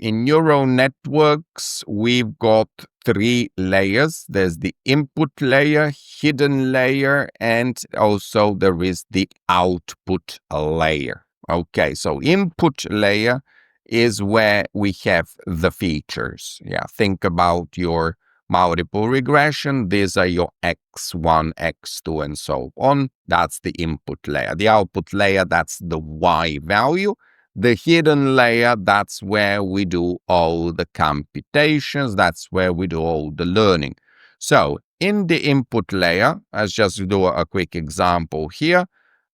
in neural networks, we've got three layers. There's the input layer, hidden layer, and also there is the output layer. Okay, so input layer is where we have the features. Yeah, think about your multiple regression. These are your X1, X2, and so on. That's the input layer. The output layer, that's the Y value. The hidden layer, that's where we do all the computations. That's where we do all the learning. So in the input layer, let's just do a quick example here.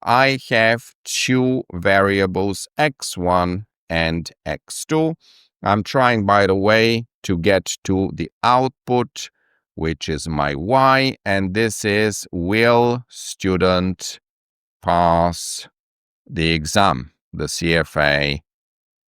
I have two variables, X1 and X2. I'm trying, by the way, to get to the output, which is my Y, and this is, will student pass the exam, the CFA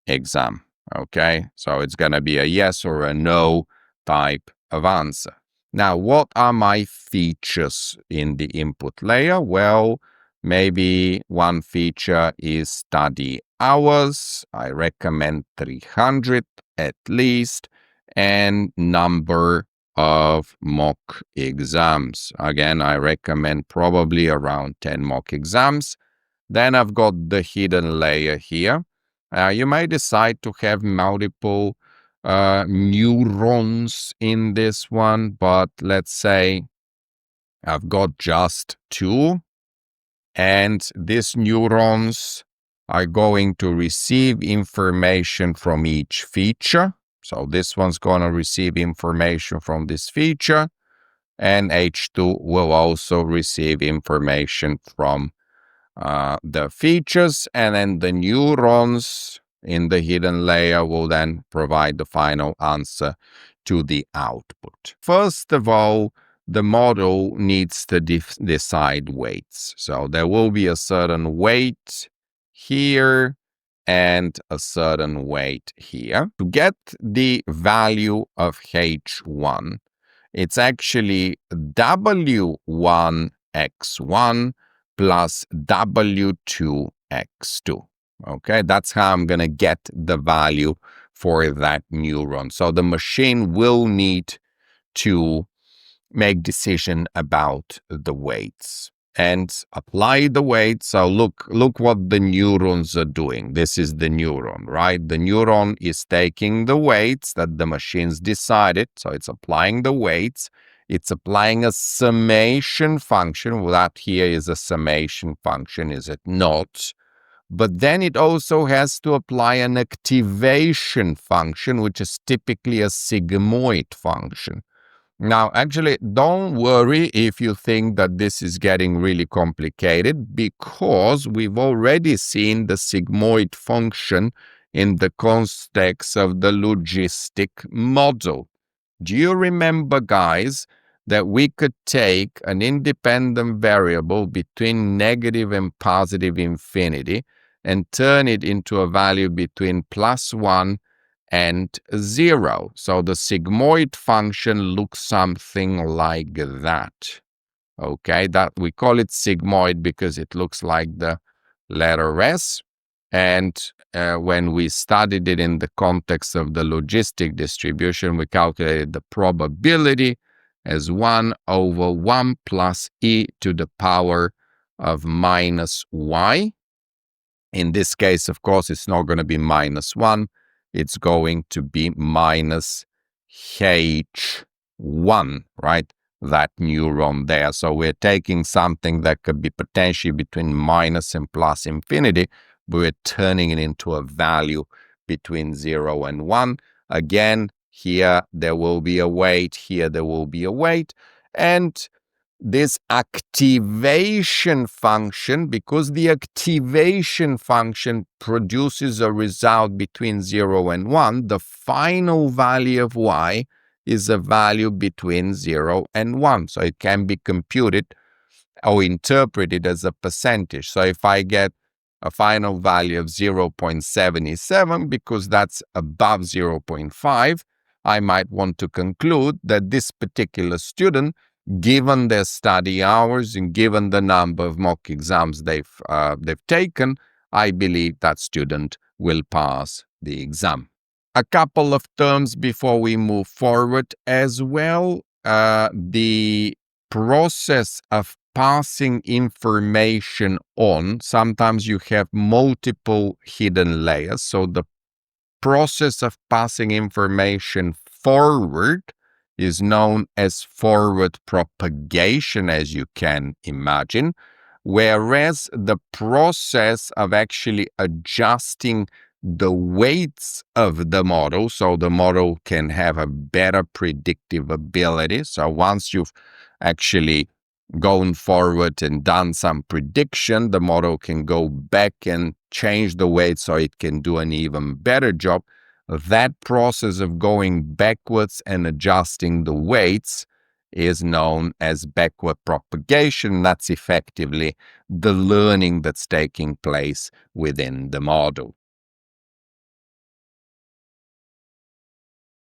exam? Okay, so it's going to be a yes or a no type of answer. Now, what are my features in the input layer? Well, maybe one feature is study hours. I recommend 300 at least, and number of mock exams. Again, I recommend probably around 10 mock exams. Then I've got the hidden layer here. You may decide to have multiple neurons in this one, but let's say I've got just two, and these neurons are going to receive information from each feature. So this one's going to receive information from this feature, and H2 will also receive information from the features, and then the neurons in the hidden layer will then provide the final answer to the output. First of all, the model needs to decide weights. So there will be a certain weight here and a certain weight here. To get the value of H1, it's actually W1x1 plus W2x2. Okay, that's how I'm going to get the value for that neuron. So the machine will need to make decision about the weights and apply the weights. So look what the neurons are doing. This is the neuron, right? The neuron is taking the weights that the machines decided. So it's applying the weights. It's applying a summation function. Well, that here is a summation function, is it not? But then it also has to apply an activation function, which is typically a sigmoid function. Now, actually, don't worry if you think that this is getting really complicated, because we've already seen the sigmoid function in the context of the logistic model. Do you remember, guys, that we could take an independent variable between negative and positive infinity and turn it into a value between +1 and 0? So the sigmoid function looks something like that. Okay, that we call it sigmoid because it looks like the letter S. And when we studied it in the context of the logistic distribution, we calculated the probability as 1 over 1 plus e to the power of minus y. In this case, of course, it's not going to be -1. It's going to be minus H1, right? That neuron there. So we're taking something that could be potentially between minus and plus infinity, but we're turning it into a value between 0 and 1. Again, here there will be a weight, here there will be a weight, and this activation function, because the activation function produces a result between 0 and 1, the final value of y is a value between 0 and 1. So it can be computed or interpreted as a percentage. So if I get a final value of 0.77, because that's above 0.5, I might want to conclude that this particular student, given their study hours and given the number of mock exams they've taken, I believe that student will pass the exam. a couple of terms before we move forward as well. The process of passing information on, sometimes you have multiple hidden layers. So the process of passing information forward is known as forward propagation, as you can imagine, whereas the process of actually adjusting the weights of the model, so the model can have a better predictive ability. So once you've actually gone forward and done some prediction, the model can go back and change the weight so it can do an even better job. That process of going backwards and adjusting the weights is known as backward propagation. That's effectively the learning that's taking place within the model.